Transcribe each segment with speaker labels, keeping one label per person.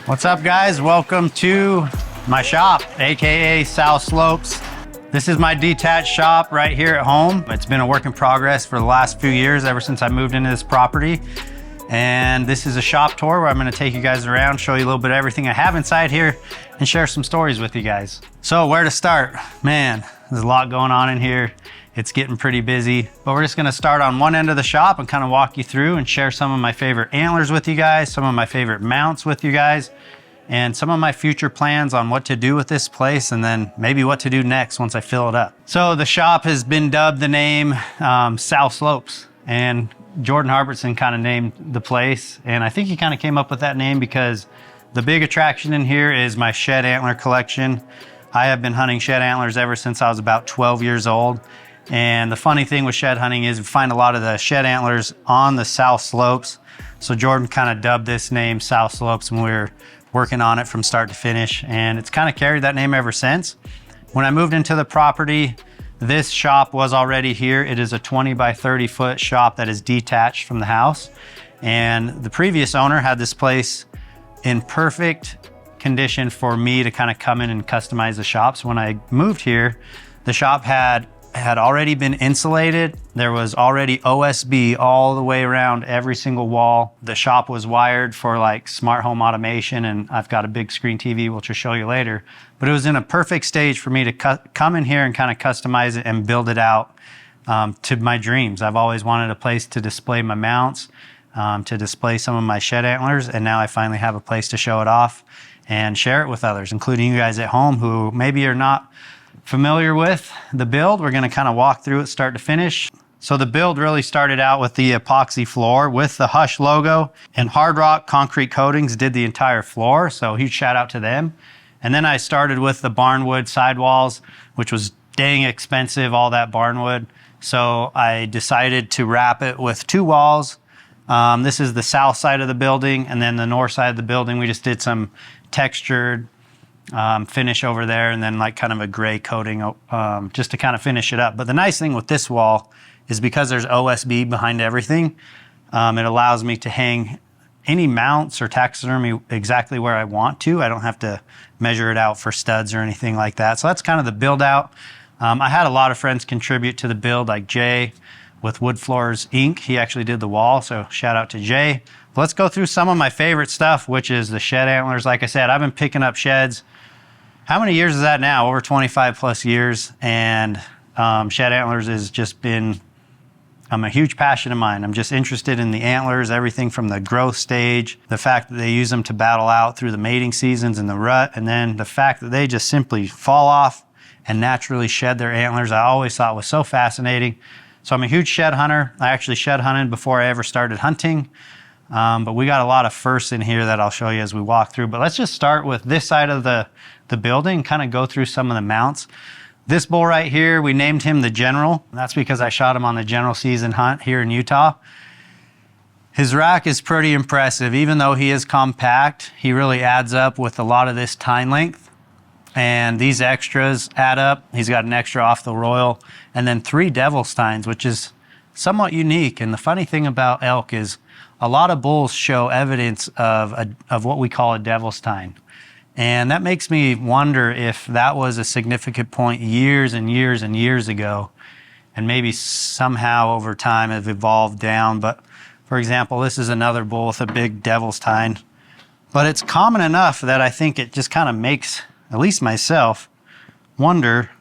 Speaker 1: What's up, guys? Welcome to my shop, aka South Slopes. This is my detached shop right here at home. It's been a work in progress for the last few years, ever since I moved into this property. And this is a shop tour where I'm gonna take you guys around, show you a little bit of everything I have inside here, and share some stories with you guys. So where to start? Man, there's a lot going on in here. It's getting pretty busy, but we're just gonna start on one end of the shop and kind of walk you through and share some of my favorite antlers with you guys, some of my favorite mounts with you guys, and some of my future plans on what to do with this place, and then maybe what to do next once I fill it up. So the shop has been dubbed the name South Slopes, and Jordan Harbertson kind of named the place. And I think he kind of came up with that name because the big attraction in here is my shed antler collection. I have been hunting shed antlers ever since I was about 12 years old. And the funny thing with shed hunting is we find a lot of the shed antlers on the South Slopes. So Jordan kind of dubbed this name South Slopes, and we were working on it from start to finish. And it's kind of carried that name ever since. When I moved into the property, this shop was already here. It is a 20 by 30 foot shop that is detached from the house. And the previous owner had this place in perfect condition for me to kind of come in and customize the shop. So when I moved here, the shop had already been insulated. There was already OSB all the way around every single wall. The shop was wired for like smart home automation, and I've got a big screen TV, which I'll show you later. But it was in a perfect stage for me to come in here and kind of customize it and build it out to my dreams. I've always wanted a place to display my mounts, to display some of my shed antlers, and now I finally have a place to show it off and share it with others, including you guys at home who maybe are not familiar with the build. We're gonna kind of walk through it start to finish. So the build really started out with the epoxy floor with the Hush logo, and Hard Rock Concrete Coatings did the entire floor, so huge shout out to them. And then I started with the barnwood sidewalls, which was dang expensive, all that barnwood. So I decided to wrap it with two walls. This is the south side of the building, and then the north side of the building, we just did some textured finish over there, and then like kind of a gray coating just to kind of finish it up. But the nice thing with this wall is because there's OSB behind everything, it allows me to hang any mounts or taxidermy exactly where I want to. I don't have to measure it out for studs or anything like that. So that's kind of the build out. I had a lot of friends contribute to the build, like Jay with Wood Floors Inc. He actually did the wall, so shout out to Jay. Let's go through some of my favorite stuff, which is the shed antlers. Like I said, I've been picking up sheds. How many years is that now? Over 25 plus years. And shed antlers has just been a huge passion of mine. I'm just interested in the antlers, everything from the growth stage, the fact that they use them to battle out through the mating seasons and the rut, and then the fact that they just simply fall off and naturally shed their antlers. I always thought was so fascinating. So I'm a huge shed hunter. I actually shed hunted before I ever started hunting. But we got a lot of firsts in here that I'll show you as we walk through. But let's just start with this side of the building, kind of go through some of the mounts. This bull right here, we named him the General. That's because I shot him on the general season hunt here in Utah. His rack is pretty impressive. Even though he is compact, he really adds up with a lot of this tine length. And these extras add up. He's got an extra off the royal, and then 3 devil's tines, which is somewhat unique. And the funny thing about elk is a lot of bulls show evidence of what we call a devil's tine. And that makes me wonder if that was a significant point years and years and years ago, and maybe somehow over time have evolved down. But for example, this is another bull with a big devil's tine. But it's common enough that I think it just kind of makes, at least myself, wonder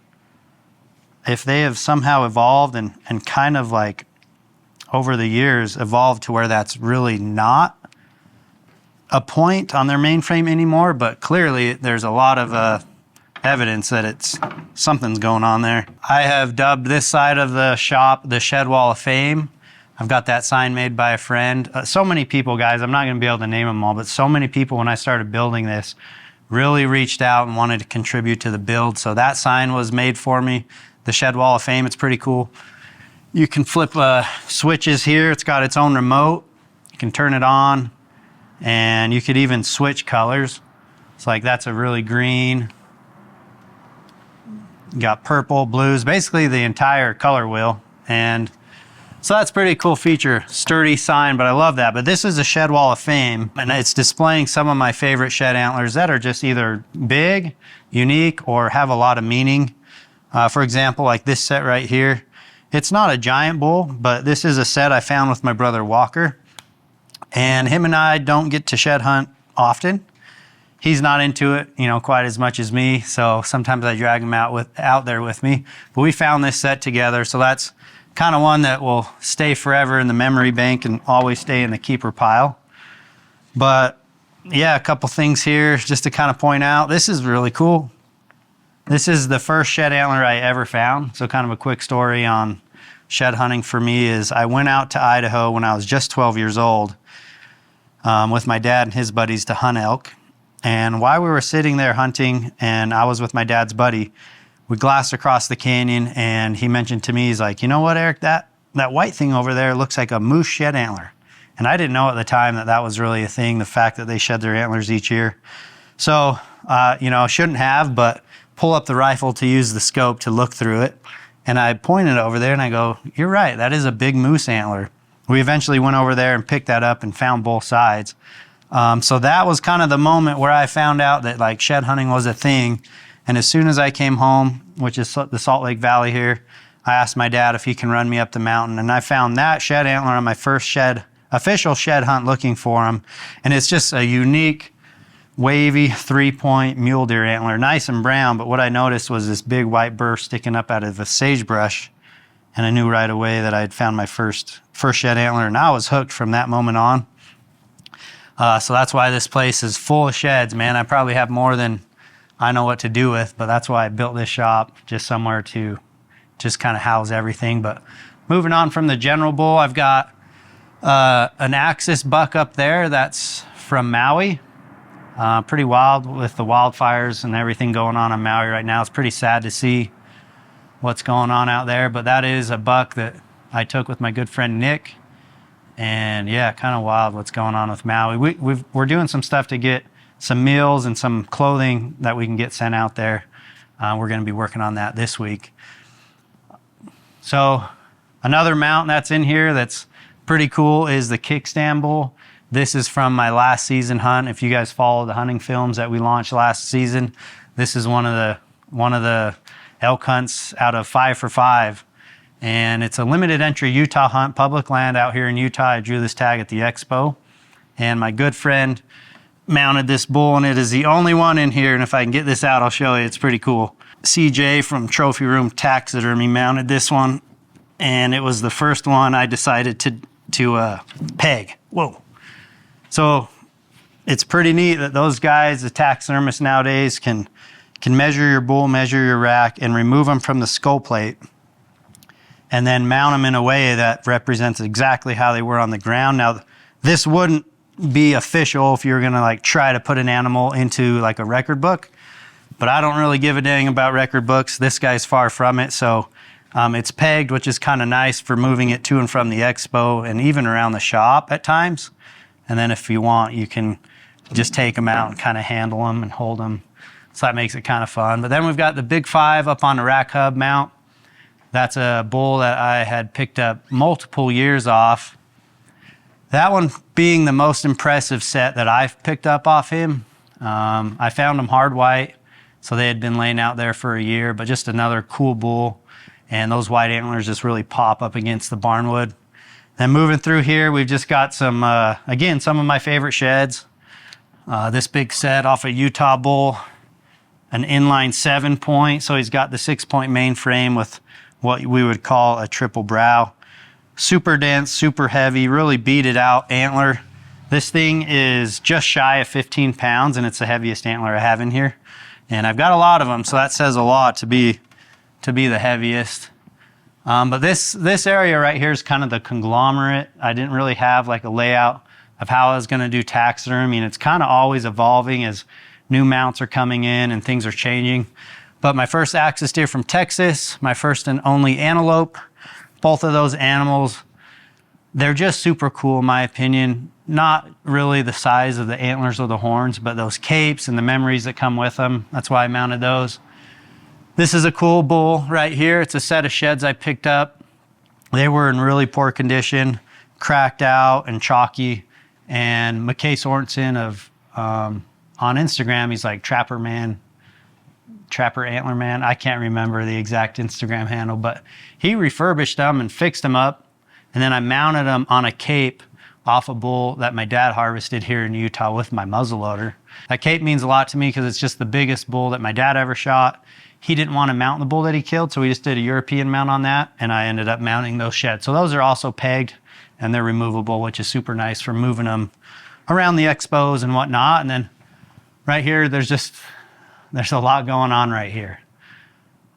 Speaker 1: if they have somehow evolved and kind of like over the years evolved to where that's really not a point on their mainframe anymore. But clearly there's a lot of evidence that something's going on there. I have dubbed this side of the shop the Shed Wall of Fame. I've got that sign made by a friend. So many people, guys, I'm not gonna be able to name them all, but so many people when I started building this really reached out and wanted to contribute to the build. So that sign was made for me, the Shed Wall of Fame. It's pretty cool. You can flip switches here. It's got its own remote. You can turn it on, and you could even switch colors. It's like that's a really green. You got purple, blues, basically the entire color wheel. And So that's a pretty cool feature, sturdy sign, but I love that. But this is a Shed Wall of Fame, and it's displaying some of my favorite shed antlers that are just either big, unique, or have a lot of meaning. For example, like this set right here. It's not a giant bull, but this is a set I found with my brother Walker. And him and I don't get to shed hunt often. He's not into it, you know, quite as much as me. So sometimes I drag him out there with me. But we found this set together, so that's kind of one that will stay forever in the memory bank and always stay in the keeper pile. But yeah, a couple things here just to kind of point out. This is really cool. This is the first shed antler I ever found. So kind of a quick story on shed hunting for me is I went out to Idaho when I was just 12 years old with my dad and his buddies to hunt elk. And while we were sitting there hunting and I was with my dad's buddy, we glassed across the canyon and he mentioned to me, he's like, you know what, Eric, that white thing over there looks like a moose shed antler. And I didn't know at the time that that was really a thing, the fact that they shed their antlers each year. So, you know, shouldn't have, but pull up the rifle to use the scope to look through it. And I pointed over there and I go, you're right, that is a big moose antler. We eventually went over there and picked that up and found both sides. So that was kind of the moment where I found out that like shed hunting was a thing. And as soon as I came home, which is the Salt Lake Valley here, I asked my dad if he can run me up the mountain. And I found that shed antler on my first official shed hunt looking for him. And it's just a unique, wavy 3-point mule deer antler, nice and brown. But what I noticed was this big white burr sticking up out of the sagebrush. And I knew right away that I had found my first shed antler. And I was hooked from that moment on. So that's why this place is full of sheds, man. I probably have more than I know what to do with, but that's why I built this shop, just somewhere to just kind of house everything. But moving on from the general bull, I've got an axis buck up there that's from Maui. Pretty wild with the wildfires and everything going on in Maui right now. It's pretty sad to see what's going on out there, but that is a buck that I took with my good friend Nick. And yeah, kind of wild what's going on with Maui. We're doing some stuff to get some meals and some clothing that we can get sent out there. We're going to be working on that this week. So another mount that's in here that's pretty cool is the kickstand bull. This is from my last season hunt. If you guys follow the hunting films that we launched last season, this is one of the elk hunts out of 5 for 5. And it's a limited entry Utah hunt, public land out here in Utah. I drew this tag at the expo. And my good friend mounted this bull, and it is the only one in here. And if I can get this out, I'll show you. It's pretty cool. CJ from Trophy Room Taxidermy mounted this one, and it was the first one I decided to peg. Whoa. So it's pretty neat that those guys, the taxidermists nowadays, can measure your bull, measure your rack, and remove them from the skull plate, and then mount them in a way that represents exactly how they were on the ground. Now, this wouldn't be official if you were gonna like try to put an animal into like a record book, but I don't really give a dang about record books. This guy's far from it. So it's pegged, which is kind of nice for moving it to and from the expo and even around the shop at times. And then if you want, you can just take them out and kind of handle them and hold them. So that makes it kind of fun. But then we've got the Big 5 up on the rack hub mount. That's a bull that I had picked up multiple years off. That one being the most impressive set that I've picked up off him. I found him hard white, so they had been laying out there for a year, but just another cool bull. And those white antlers just really pop up against the barnwood. Then moving through here, we've just got some, again, some of my favorite sheds. This big set off a Utah bull, an inline 7-point. So he's got the 6-point main frame with what we would call a triple brow. Super dense, super heavy, really beat it out antler. This thing is just shy of 15 pounds and it's the heaviest antler I have in here. And I've got a lot of them, so that says a lot to be the heaviest. But this area right here is kind of the conglomerate. I didn't really have like a layout of how I was gonna do taxidermy, and it's kind of always evolving as new mounts are coming in and things are changing. But my first axis deer from Texas, my first and only antelope, both of those animals, they're just super cool in my opinion. Not really the size of the antlers or the horns, but those capes and the memories that come with them. That's why I mounted those. This is a cool bull right here. It's a set of sheds I picked up They were in really poor condition, cracked out and chalky. And McKay Sorensen on Instagram, he's like Trapper Antler Man. I can't remember the exact Instagram handle, but he refurbished them and fixed them up. And then I mounted them on a cape off a bull that my dad harvested here in Utah with my muzzleloader. That cape means a lot to me because it's just the biggest bull that my dad ever shot. He didn't want to mount the bull that he killed, so we just did a European mount on that, and I ended up mounting those sheds. So those are also pegged, and they're removable, which is super nice for moving them around the expos and whatnot. And then right here, there's a lot going on right here.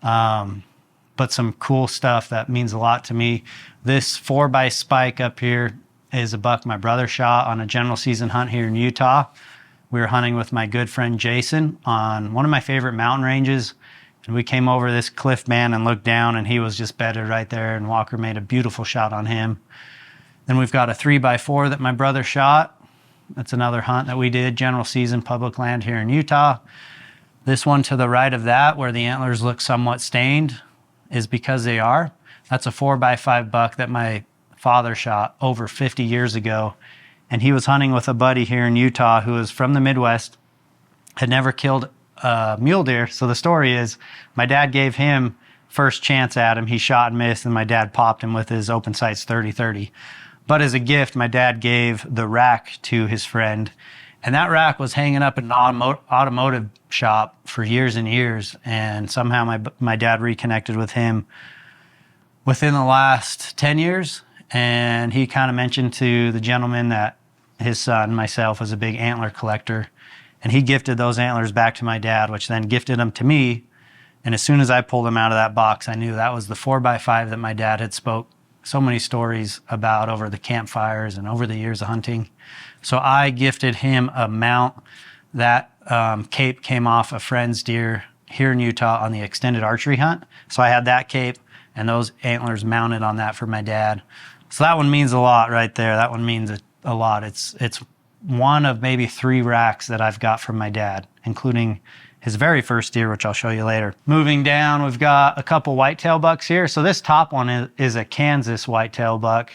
Speaker 1: But some cool stuff that means a lot to me. This 4x spike up here is a buck my brother shot on a general season hunt here in Utah. We were hunting with my good friend Jason on one of my favorite mountain ranges. And we came over this cliff, man, and looked down, and he was just bedded right there, and Walker made a beautiful shot on him. Then we've got a 3x4 that my brother shot. That's another hunt that we did, general season public land here in Utah. This one to the right of that, where the antlers look somewhat stained, is because they are. That's a 4x5 buck that my father shot over 50 years ago. And he was hunting with a buddy here in Utah who was from the Midwest, had never killed a mule deer. So the story is my dad gave him first chance at him. He shot and missed, and my dad popped him with his open sights 30-30. But as a gift, my dad gave the rack to his friend. And that rack was hanging up in an automotive shop for years and years. And somehow my dad reconnected with him within the last 10 years. And he kind of mentioned to the gentleman that his son, myself, was a big antler collector. And he gifted those antlers back to my dad, which then gifted them to me. And as soon as I pulled them out of that box, I knew that was the 4x5 that my dad had spoke so many stories about over the campfires and over the years of hunting. So I gifted him a mount. That cape came off a friend's deer here in Utah on the extended archery hunt. So I had that cape and those antlers mounted on that for my dad. So that one means a lot right there. That one means a lot. It's one of maybe 3 racks that I've got from my dad, including his very first deer, which I'll show you later. Moving down, we've got a couple whitetail bucks here. So this top one is a Kansas whitetail buck.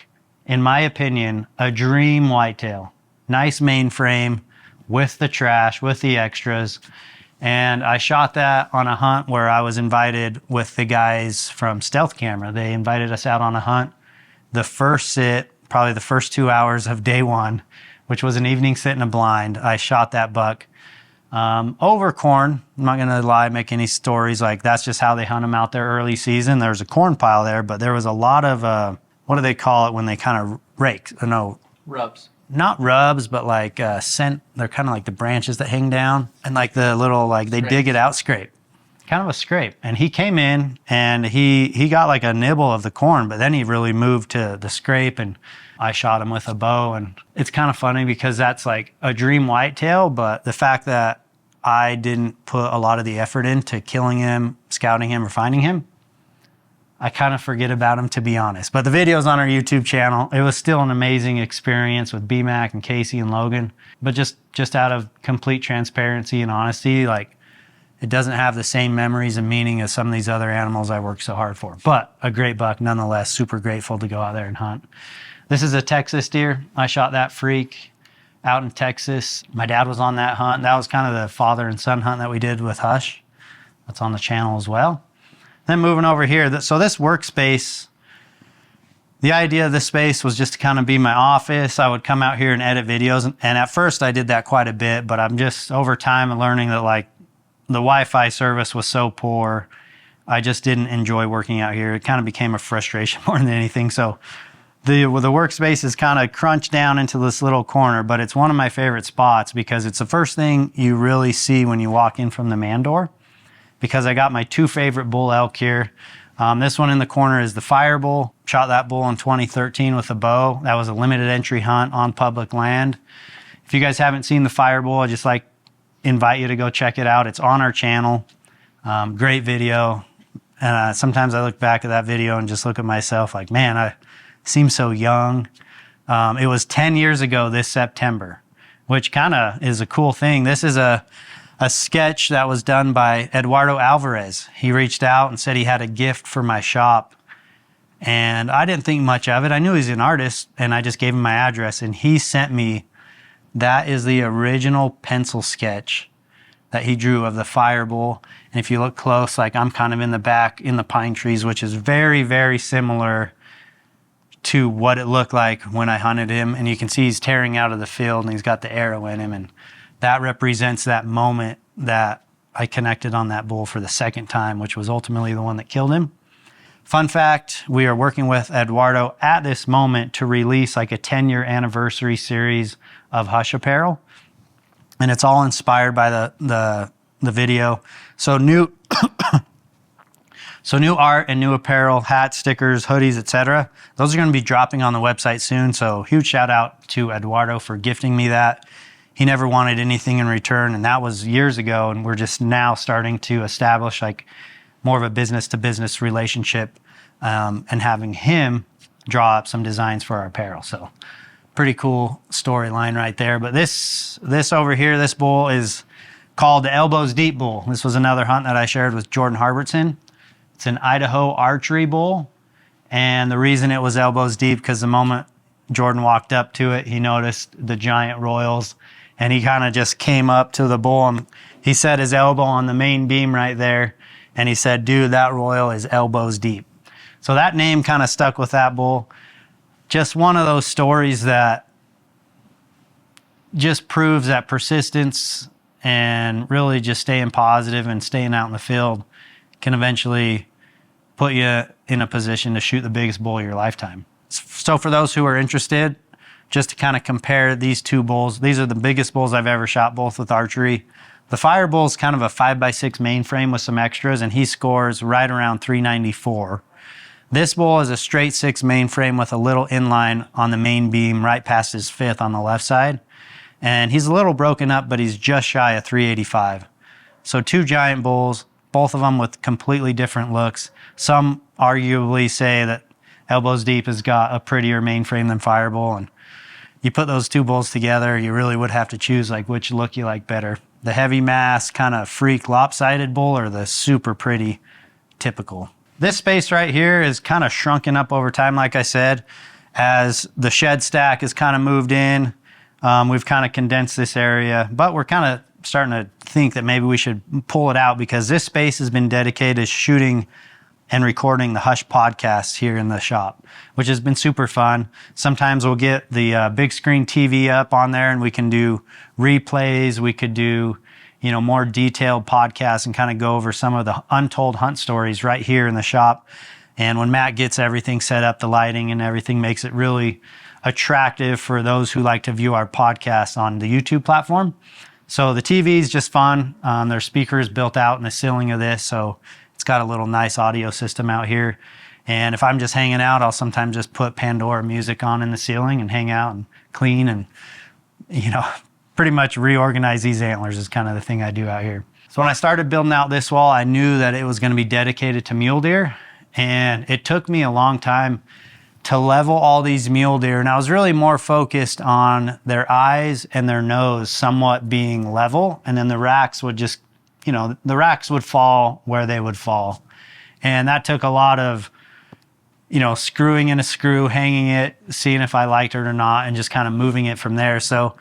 Speaker 1: In my opinion, a dream whitetail. Nice mainframe with the trash, with the extras. And I shot that on a hunt where I was invited with the guys from Stealthcam. They invited us out on a hunt. The first sit, probably the first 2 hours of day one, which was an evening sit in a blind, I shot that buck over corn. I'm not gonna lie, make any stories like that's just how they hunt them out there early season. There's a corn pile there, but there was a lot of, what do they call it when they kind of rake? No.
Speaker 2: Rubs.
Speaker 1: Not rubs, but like scent. They're kind of like the branches that hang down and like the little, like they dig it out, scrape. Kind of a scrape. And he came in and he got like a nibble of the corn, but then he really moved to the scrape, and I shot him with a bow. And it's kind of funny because that's like a dream whitetail, but the fact that I didn't put a lot of the effort into killing him, scouting him, or finding him, I kind of forget about him, to be honest. But the video's on our YouTube channel. It was still an amazing experience with B-Mac and Casey and Logan. But just out of complete transparency and honesty, like, it doesn't have the same memories and meaning as some of these other animals I worked so hard for. But a great buck nonetheless, super grateful to go out there and hunt. This is a Texas deer. I shot that freak out in Texas. My dad was on that hunt. That was kind of the father and son hunt that we did with Hush. That's on the channel as well. Then moving over here, so this workspace, the idea of this space was just to kind of be my office. I would come out here and edit videos. And at first I did that quite a bit, but I'm just over time learning that like the Wi-Fi service was so poor. I just didn't enjoy working out here. It kind of became a frustration more than anything. So the workspace is kind of crunched down into this little corner, but it's one of my favorite spots because it's the first thing you really see when you walk in from the man door, because I got my 2 favorite bull elk here. This one in the corner is the fire bull. Shot that bull in 2013 with a bow. That was a limited entry hunt on public land. If you guys haven't seen the fire bull, I just like invite you to go check it out. It's on our channel. Great video. And sometimes I look back at that video and just look at myself like, man, I seem so young. It was 10 years ago this September, which kind of is a cool thing. This is a sketch that was done by Eduardo Alvarez. He reached out and said he had a gift for my shop. And I didn't think much of it. I knew he's an artist, and I just gave him my address, and he sent me, that is the original pencil sketch that he drew of the fire bull. And if you look close, like I'm kind of in the back in the pine trees, which is very, very similar to what it looked like when I hunted him. And you can see he's tearing out of the field and he's got the arrow in him. And that represents that moment that I connected on that bull for the second time, which was ultimately the one that killed him. Fun fact, we are working with Eduardo at this moment to release like a 10-year anniversary series of Hush apparel. And it's all inspired by the video. So new art and new apparel, hats, stickers, hoodies, etc. Those are going to be dropping on the website soon. So huge shout out to Eduardo for gifting me that. He never wanted anything in return, and that was years ago. And we're just now starting to establish like more of a business to business relationship, and having him draw up some designs for our apparel. So pretty cool storyline right there. But this over here, this bull is called the Elbows Deep bull. This was another hunt that I shared with Jordan Harbertson. It's an Idaho archery bull. And the reason it was elbows deep, because the moment Jordan walked up to it, he noticed the giant royals, and he kind of just came up to the bull and he set his elbow on the main beam right there. And he said, dude, that royal is elbows deep. So that name kind of stuck with that bull. Just one of those stories that just proves that persistence and really just staying positive and staying out in the field can eventually put you in a position to shoot the biggest bull of your lifetime. So for those who are interested, just to kind of compare these two bulls, these are the biggest bulls I've ever shot, both with archery. The fire bull is kind of a 5x6 mainframe with some extras, and he scores right around 394. This bull is a straight 6 mainframe with a little inline on the main beam right past his fifth on the left side. And he's a little broken up, but he's just shy of 385. So two giant bulls, both of them with completely different looks. Some arguably say that Elbows Deep has got a prettier mainframe than Fire Bull, and you put those two bulls together, you really would have to choose like which look you like better. The heavy mass kind of freak lopsided bull, or the super pretty typical. This space right here is kind of shrunken up over time, like I said, as the shed stack is kind of moved in. We've kind of condensed this area, but we're kind of starting to think that maybe we should pull it out, because this space has been dedicated to shooting and recording the Hush podcast here in the shop, which has been super fun. Sometimes we'll get the big screen TV up on there and we can do replays. We could do, you know, more detailed podcasts and kind of go over some of the untold hunt stories right here in the shop. And when Matt gets everything set up, the lighting and everything makes it really attractive for those who like to view our podcast on the YouTube platform. So the TV is just fun. There's speakers built out in the ceiling of this, so it's got a little nice audio system out here. And if I'm just hanging out, I'll sometimes just put Pandora music on in the ceiling and hang out and clean and, you know, pretty much reorganize these antlers is kind of the thing I do out here. So when I started building out this wall, I knew that it was going to be dedicated to mule deer. And it took me a long time to level all these mule deer. And I was really more focused on their eyes and their nose somewhat being level. And then the racks would just, you know, the racks would fall where they would fall. And that took a lot of, you know, screwing in a screw, hanging it, seeing if I liked it or not, and just kind of moving it from there. So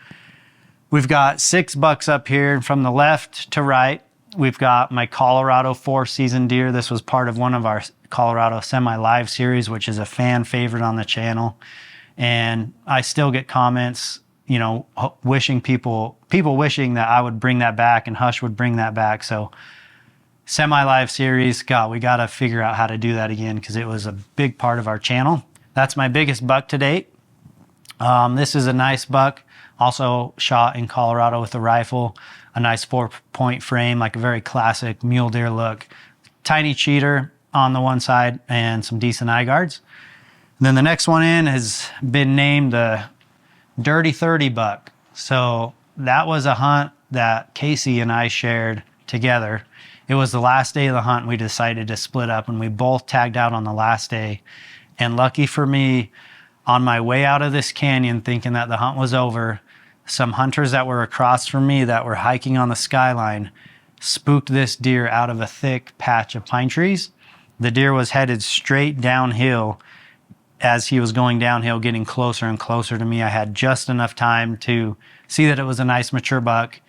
Speaker 1: we've got 6 bucks up here, and from the left to right, we've got my Colorado 4-season deer. This was part of one of our Colorado semi-live series, which is a fan favorite on the channel. And I still get comments, you know, wishing people wishing that I would bring that back and Hush would bring that back. So semi-live series, God, we got to figure out how to do that again, because it was a big part of our channel. That's my biggest buck to date. This is a nice buck, also shot in Colorado with a rifle, a nice 4-point frame, like a very classic mule deer look. Tiny cheater on the one side and some decent eye guards. And then the next one in has been named the Dirty 30 buck. So that was a hunt that Casey and I shared together. It was the last day of the hunt. We decided to split up, and we both tagged out on the last day. And lucky for me, on my way out of this canyon, thinking that the hunt was over, some hunters that were across from me that were hiking on the skyline spooked this deer out of a thick patch of pine trees. the deer was headed straight downhill. As he was going downhill, getting closer and closer to me, I had just enough time to see that it was a nice mature buck,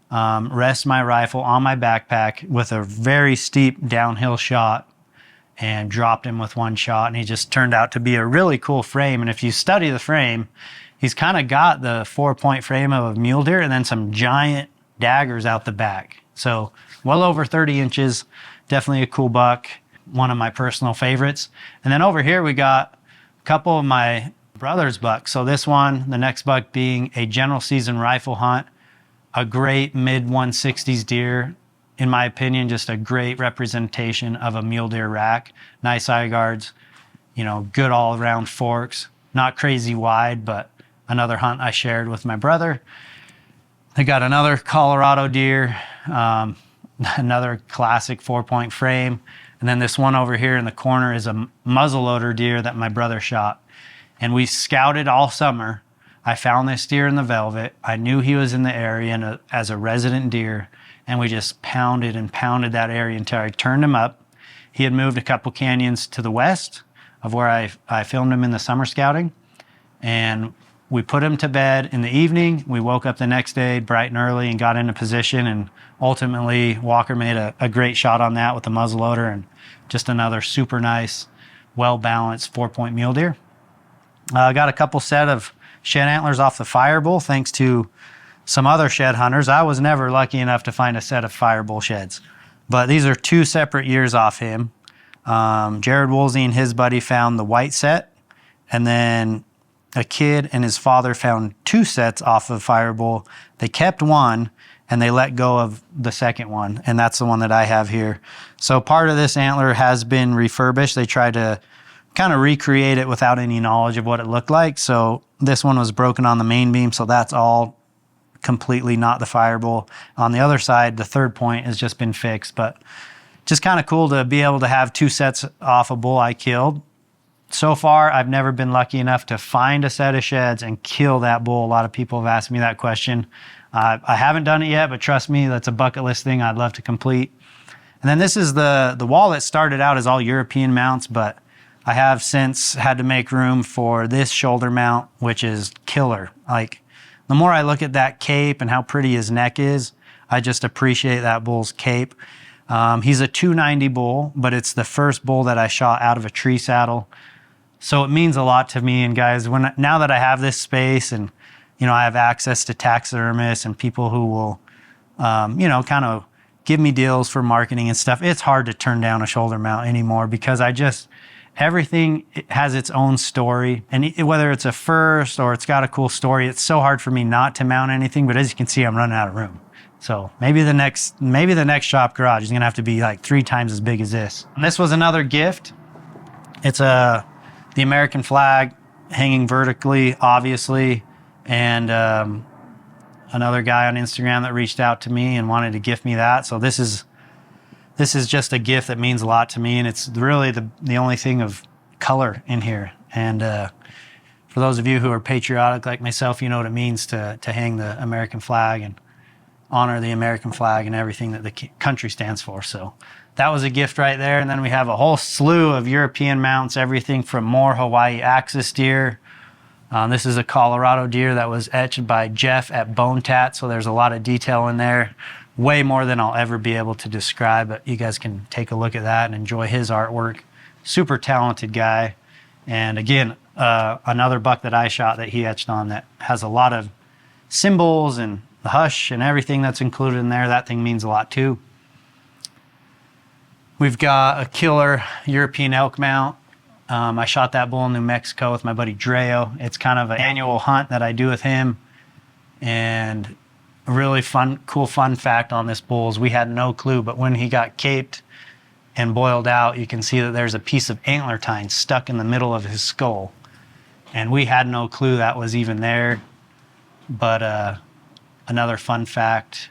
Speaker 1: rest my rifle on my backpack with a very steep downhill shot, and dropped him with one shot. And he just turned out to be a really cool frame. And if you study the frame, he's kind of got the 4-point frame of a mule deer and then some giant daggers out the back. So well over 30 inches, definitely a cool buck, one of my personal favorites. And then over here we got couple of my brother's bucks. So this one, the next buck being a general season rifle hunt, a great mid 160s deer, in my opinion, just a great representation of a mule deer rack. Nice eye guards, you know, good all around forks, not crazy wide, but another hunt I shared with my brother. I got another Colorado deer, another classic 4-point frame. And then this one over here in the corner is a muzzleloader deer that my brother shot. And we scouted all summer. I found this deer in the velvet. I knew he was in the area and as a resident deer. And we just pounded and pounded that area until I turned him up. He had moved a couple canyons to the west of where I filmed him in the summer scouting. And we put him to bed in the evening. We woke up the next day bright and early and got into position. And ultimately, Walker made a great shot on that with the muzzleloader, and just another super nice, well-balanced 4-point mule deer. I got a couple set of shed antlers off the Firebull, thanks to some other shed hunters. I was never lucky enough to find a set of Firebull sheds, but these are 2 separate years off him. Jared Woolsey and his buddy found the white set, and then a kid and his father found 2 sets off of Firebull. They kept one and they let go of the second one, and that's the one that I have here. So part of this antler has been refurbished. They tried to kind of recreate it without any knowledge of what it looked like. So this one was broken on the main beam, so that's all completely not the Firebull. On the other side, the 3rd point has just been fixed, but just kind of cool to be able to have 2 sets off a bull I killed. So far, I've never been lucky enough to find a set of sheds and kill that bull. A lot of people have asked me that question. I haven't done it yet, but trust me, that's a bucket list thing I'd love to complete. And then this is the wall that started out as all European mounts, but I have since had to make room for this shoulder mount, which is killer. Like, the more I look at that cape and how pretty his neck is, I just appreciate that bull's cape. He's a 290 bull, but it's the first bull that I shot out of a tree saddle. So it means a lot to me. And guys, now that I have this space and, you know, I have access to taxidermists and people who will, you know, kind of give me deals for marketing and stuff, it's hard to turn down a shoulder mount anymore, because everything has its own story. And whether it's a first or it's got a cool story, it's so hard for me not to mount anything. But as you can see, I'm running out of room. So maybe the next shop garage is gonna have to be like 3 times as big as this. And this was another gift. It's the American flag hanging vertically, obviously. And another guy on Instagram that reached out to me and wanted to gift me that. So this is just a gift that means a lot to me, and it's really the only thing of color in here. And for those of you who are patriotic like myself, you know what it means to hang the American flag and honor the American flag and everything that the country stands for. So that was a gift right there. And then we have a whole slew of European mounts, everything from more Hawaii axis deer. This is a Colorado deer that was etched by Jeff at Bone Tat, so there's a lot of detail in there. Way more than I'll ever be able to describe, but you guys can take a look at that and enjoy his artwork. Super talented guy. And again, another buck that I shot that he etched on that has a lot of symbols and the hush and everything that's included in there. That thing means a lot too. We've got a killer European elk mount. I shot that bull in New Mexico with my buddy Dreo. It's kind of an annual hunt that I do with him. And a really cool fun fact on this bull is we had no clue, but when he got caped and boiled out, you can see that there's a piece of antler tine stuck in the middle of his skull. And we had no clue that was even there. But another fun fact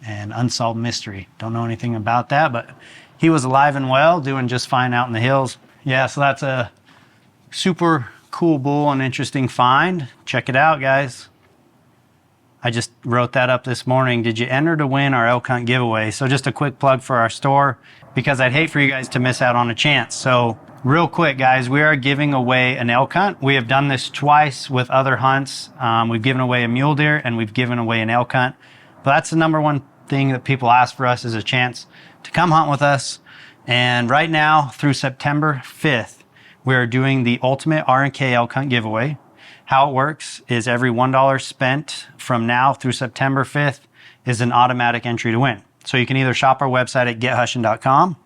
Speaker 1: and unsolved mystery. Don't know anything about that, but he was alive and well, doing just fine out in the hills. Yeah, so that's a super cool bull and interesting find. Check it out, guys. I just wrote that up this morning. Did you enter to win our elk hunt giveaway? So just a quick plug for our store, because I'd hate for you guys to miss out on a chance. So real quick, guys, we are giving away an elk hunt. We have done this twice with other hunts. We've given away a mule deer and we've given away an elk hunt. But that's the number one thing that people ask for us, is a chance to come hunt with us. And right now through September 5th, we're doing the ultimate R&K elk hunt giveaway. How it works is every $1 spent from now through September 5th is an automatic entry to win. So you can either shop our website at gethushin.com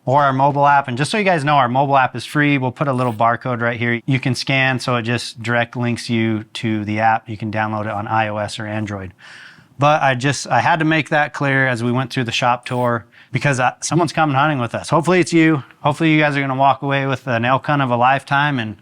Speaker 1: or our mobile app. And just so you guys know, our mobile app is free. We'll put a little barcode right here. You can scan, so it just direct links you to the app. You can download it on iOS or Android. But I had to make that clear as we went through the shop tour, because someone's coming hunting with us. Hopefully it's you. Hopefully you guys are gonna walk away with an elk hunt of a lifetime, and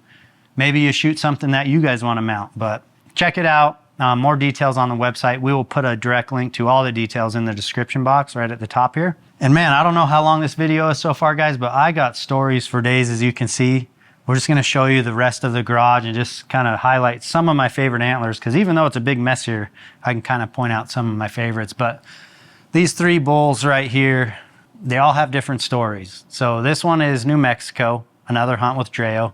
Speaker 1: maybe you shoot something that you guys wanna mount. But check it out. More details on the website. We will put a direct link to all the details in the description box right at the top here. And man, I don't know how long this video is so far, guys, but I got stories for days, as you can see. We're just gonna show you the rest of the garage and just kind of highlight some of my favorite antlers, because even though it's a big mess here, I can kind of point out some of my favorites. But these three bulls right here, they all have different stories. So this one is New Mexico, another hunt with Dreo.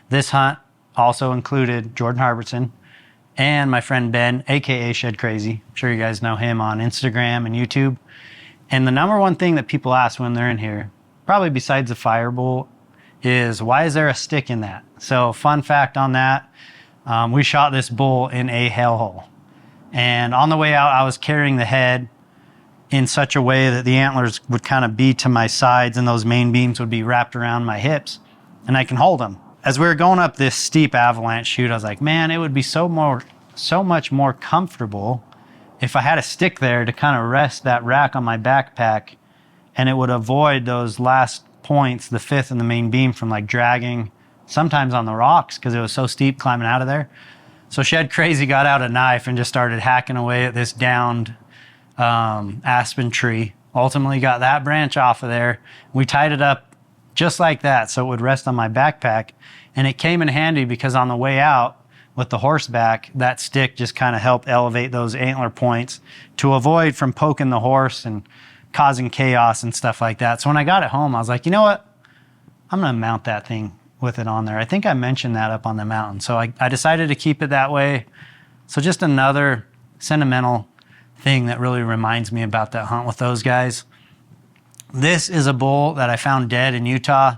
Speaker 1: This hunt also included Jordan Harbison and my friend Ben, AKA Shed Crazy. I'm sure you guys know him on Instagram and YouTube. And the number one thing that people ask when they're in here, probably besides the fire bull, is why is there a stick in that? So fun fact on that, we shot this bull in a hellhole. And on the way out, I was carrying the head in such a way that the antlers would kind of be to my sides and those main beams would be wrapped around my hips, and I can hold them. As we were going up this steep avalanche chute, I was like, man, it would be so much more comfortable if I had a stick there to kind of rest that rack on my backpack, and it would avoid those last points, the fifth and the main beam, from like dragging sometimes on the rocks because it was so steep climbing out of there. So Shed Crazy got out a knife and just started hacking away at this downed aspen tree. Ultimately got that branch off of there. We tied it up just like that so it would rest on my backpack, and it came in handy because on the way out with the horseback, that stick just kind of helped elevate those antler points to avoid from poking the horse and causing chaos and stuff like that. So when I got it home, I was like, you know what? I'm gonna mount that thing with it on there. I think I mentioned that up on the mountain. So I decided to keep it that way. So just another sentimental thing that really reminds me about that hunt with those guys. This is a bull that I found dead in Utah.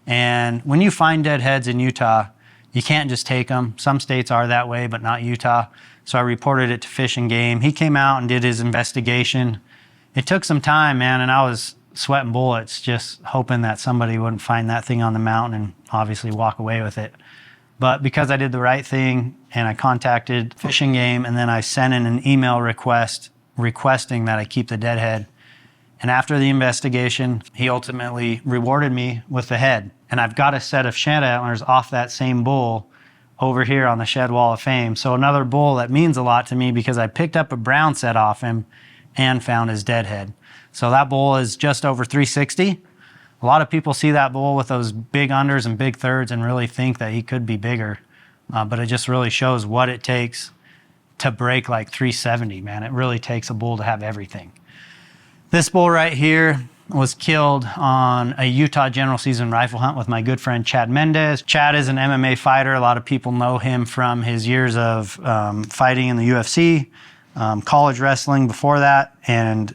Speaker 1: And when you find dead heads in Utah, you can't just take them. Some states are that way, but not Utah. So I reported it to Fish and Game. He came out and did his investigation. It took some time, man, and I was sweating bullets just hoping that somebody wouldn't find that thing on the mountain and obviously walk away with it. But because I did the right thing and I contacted Fish and Game, and then I sent in an email request requesting that I keep the dead head. And after the investigation, he ultimately rewarded me with the head. And I've got a set of shed antlers off that same bull over here on the Shed Wall of Fame. So another bull that means a lot to me because I picked up a brown set off him and found his dead head. So that bull is just over 360. A lot of people see that bull with those big unders and big thirds and really think that he could be bigger. But it just really shows what it takes to break like 370, man. It really takes a bull to have everything. This bull right here was killed on a Utah general season rifle hunt with my good friend Chad Mendez. Chad is an MMA fighter. A lot of people know him from his years of fighting in the UFC, college wrestling before that, and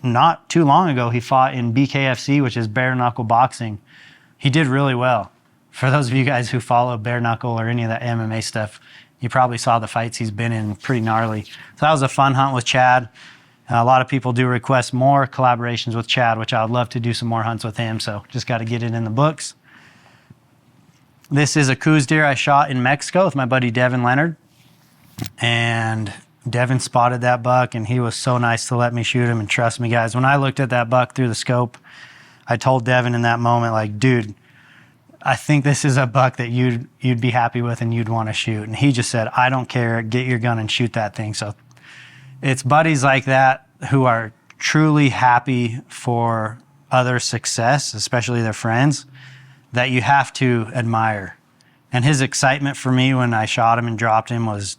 Speaker 1: not too long ago he fought in BKFC, which is bare knuckle boxing. He did really well. For those of you guys who follow bare knuckle or any of that MMA stuff, you probably saw the fights he's been in, pretty gnarly. So that was a fun hunt with Chad. A lot of people do request more collaborations with Chad, which I would love to do some more hunts with him, so just got to get it in the books. This is a Coues deer I shot in Mexico with my buddy Devin Leonard. And Devin spotted that buck, and he was so nice to let me shoot him. And trust me, guys, when I looked at that buck through the scope, I told Devin in that moment, like, dude, I think this is a buck that you'd be happy with and you'd want to shoot. And he just said, I don't care, get your gun and shoot that thing. So it's buddies like that who are truly happy for other success, especially their friends, that you have to admire. And his excitement for me when I shot him and dropped him was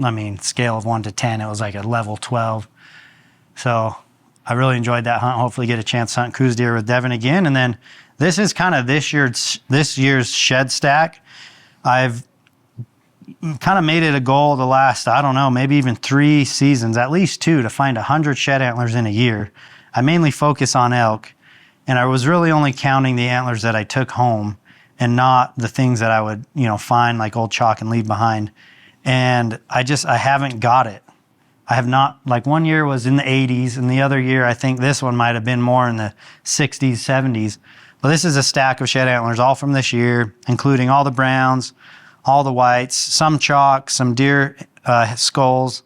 Speaker 1: I mean, scale of 1 to 10, it was like a level 12. So I really enjoyed that hunt. Hopefully get a chance to hunt coos deer with Devin again. And then this is kind of this year's shed stack. I've kind of made it a goal the last, I don't know, maybe even 3 seasons, at least 2, to find 100 shed antlers in a year. I mainly focus on elk, and I was really only counting the antlers that I took home and not the things that I would, find like old chalk and leave behind. And I haven't got it. I have not, like one year was in the 80s, and the other year, I think this one might have been more in the 60s, 70s. But this is a stack of shed antlers all from this year, including all the browns, all the whites, some chalk, some deer skulls,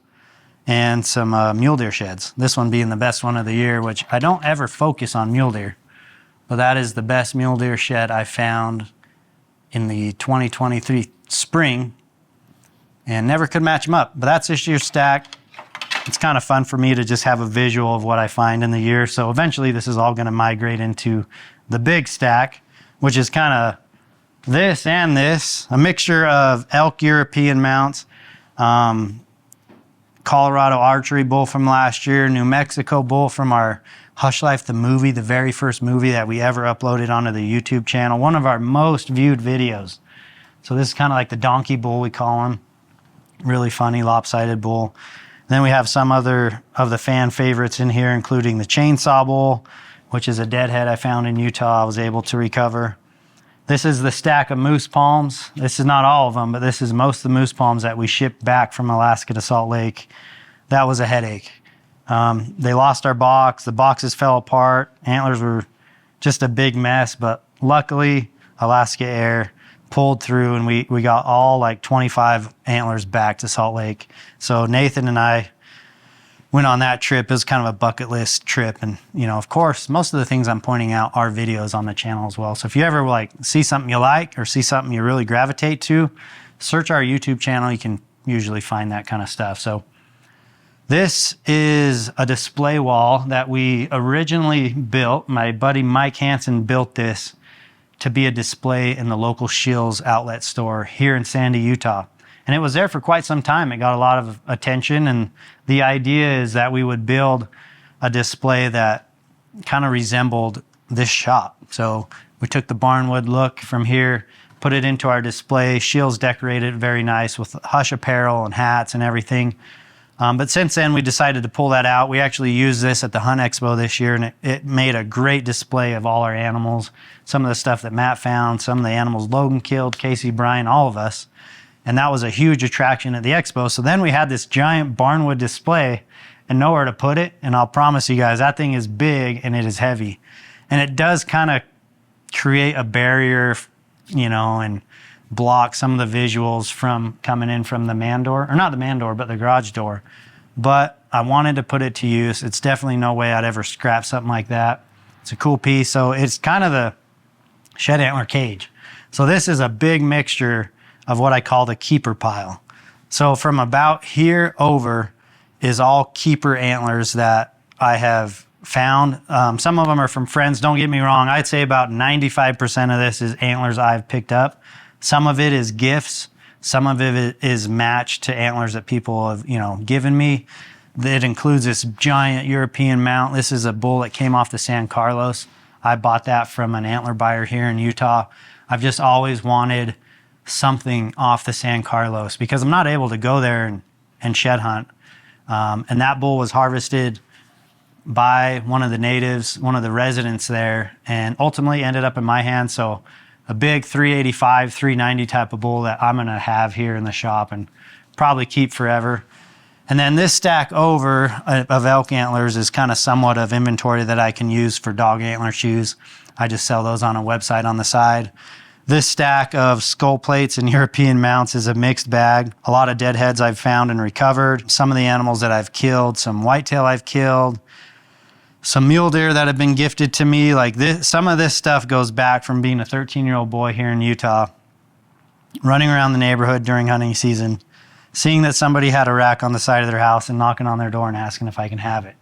Speaker 1: and some mule deer sheds. This one being the best one of the year, which I don't ever focus on mule deer, but that is the best mule deer shed I found in the 2023 spring, and never could match them up. But that's this year's stack. It's kind of fun for me to just have a visual of what I find in the year. So eventually this is all going to migrate into the big stack, which is kind of this and this, a mixture of elk European mounts, Colorado archery bull from last year, New Mexico bull from our Hushlife, the movie, the very first movie that we ever uploaded onto the YouTube channel, one of our most viewed videos. So this is kind of like the donkey bull, we call him. Really funny, lopsided bull. Then we have some other of the fan favorites in here, including the chainsaw bull, which is a deadhead I found in Utah I was able to recover. This is the stack of moose palms. This is not all of them, but this is most of the moose palms that we shipped back from Alaska to Salt Lake. That was a headache. They lost our box. The boxes fell apart. Antlers were just a big mess, but luckily Alaska Air pulled through, and we got all like 25 antlers back to Salt Lake. So Nathan and I went on that trip. It was kind of a bucket list trip. And, of course, most of the things I'm pointing out are videos on the channel as well. So if you ever like see something you like or see something you really gravitate to, search our YouTube channel. You can usually find that kind of stuff. So this is a display wall that we originally built. My buddy Mike Hansen built this to be a display in the local Shills outlet store here in Sandy, Utah. And it was there for quite some time. It got a lot of attention, and the idea is that we would build a display that kind of resembled this shop. So we took the barnwood look from here, put it into our display. Shills decorated it very nice with Hush apparel and hats and everything. But since then, we decided to pull that out. We actually used this at the Hunt Expo this year, and it made a great display of all our animals. Some of the stuff that Matt found, some of the animals Logan killed, Casey, Brian, all of us. And that was a huge attraction at the expo. So then we had this giant barnwood display and nowhere to put it. And I'll promise you guys, that thing is big and it is heavy. And it does kind of create a barrier, and block some of the visuals from coming in from the man door, or not the man door, but the garage door. But I wanted to put it to use. It's definitely no way I'd ever scrap something like that. It's a cool piece. So it's kind of the shed antler cage. So this is a big mixture of what I call the keeper pile. So from about here over is all keeper antlers that I have found. Some of them are from friends. Don't get me wrong. I'd say about 95% of this is antlers I've picked up. Some of it is gifts. Some of it is matched to antlers that people have, given me. It includes this giant European mount. This is a bull that came off the San Carlos. I bought that from an antler buyer here in Utah. I've just always wanted something off the San Carlos because I'm not able to go there and shed hunt. And that bull was harvested by one of the natives, one of the residents there, and ultimately ended up in my hands. So a big 385, 390 type of bull that I'm going to have here in the shop and probably keep forever. And then this stack over of elk antlers is kind of somewhat of inventory that I can use for dog antler shoes. I just sell those on a website on the side. This stack of skull plates and European mounts is a mixed bag. A lot of deadheads I've found and recovered. Some of the animals that I've killed, some whitetail I've killed, some mule deer that have been gifted to me. Like this, some of this stuff goes back from being a 13-year-old boy here in Utah, running around the neighborhood during hunting season, seeing that somebody had a rack on the side of their house and knocking on their door and asking if I can have it.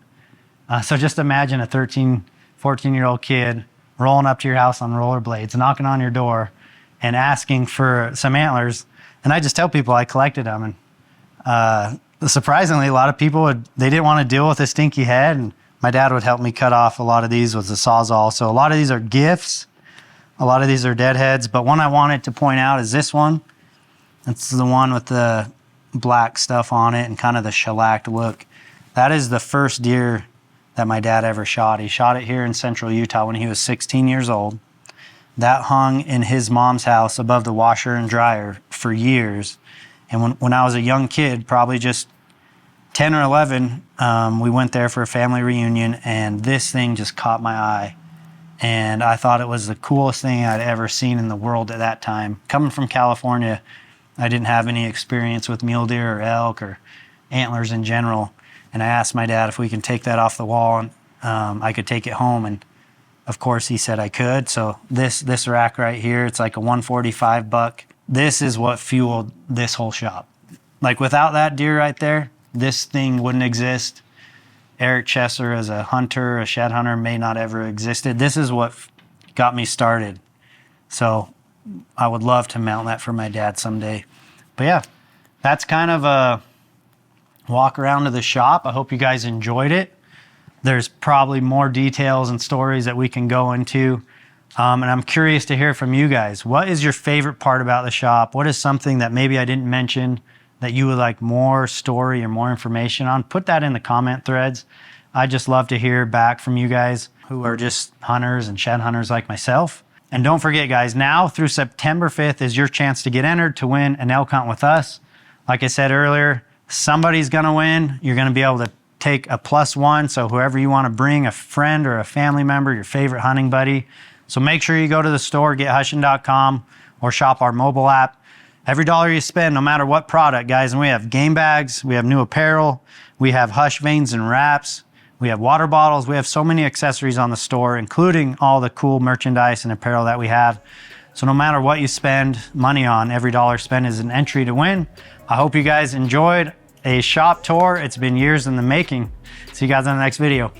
Speaker 1: So just imagine a 13, 14-year-old kid rolling up to your house on rollerblades, knocking on your door and asking for some antlers. And I just tell people I collected them. And Surprisingly, a lot of people they didn't want to deal with a stinky head, and my dad would help me cut off a lot of these with the Sawzall. So a lot of these are gifts. A lot of these are deadheads, but one I wanted to point out is this one. It's the one with the black stuff on it and kind of the shellacked look. That is the first deer that my dad ever shot. He shot it here in central Utah when he was 16 years old. That hung in his mom's house above the washer and dryer for years. And when I was a young kid, probably just 10 or 11, we went there for a family reunion, and this thing just caught my eye. And I thought it was the coolest thing I'd ever seen in the world at that time. Coming from California, I didn't have any experience with mule deer or elk or antlers in general. And I asked my dad if we can take that off the wall and I could take it home. And of course he said I could. So this rack right here, it's like a 145 buck. This is what fueled this whole shop. Like without that deer right there, this thing wouldn't exist. Eric Chesser as a hunter, a shed hunter, may not ever existed. This is what got me started. So I would love to mount that for my dad someday. But yeah, that's kind of a walk around to the shop. I hope you guys enjoyed it. There's probably more details and stories that we can go into. And I'm curious to hear from you guys. What is your favorite part about the shop? What is something that maybe I didn't mention that you would like more story or more information on? Put that in the comment threads. I just love to hear back from you guys who are just hunters and shed hunters like myself. And don't forget, guys, now through September 5th is your chance to get entered to win an elk hunt with us. Like I said earlier, somebody's gonna win. You're gonna be able to take a +1. So whoever you wanna bring, a friend or a family member, your favorite hunting buddy. So make sure you go to the store, gethushin.com, or shop our mobile app. Every dollar you spend, no matter what product, guys, and we have game bags, we have new apparel, we have hush veins and wraps, we have water bottles, we have so many accessories on the store, including all the cool merchandise and apparel that we have. So no matter what you spend money on, every dollar spent is an entry to win. I hope you guys enjoyed a shop tour. It's been years in the making. See you guys on the next video.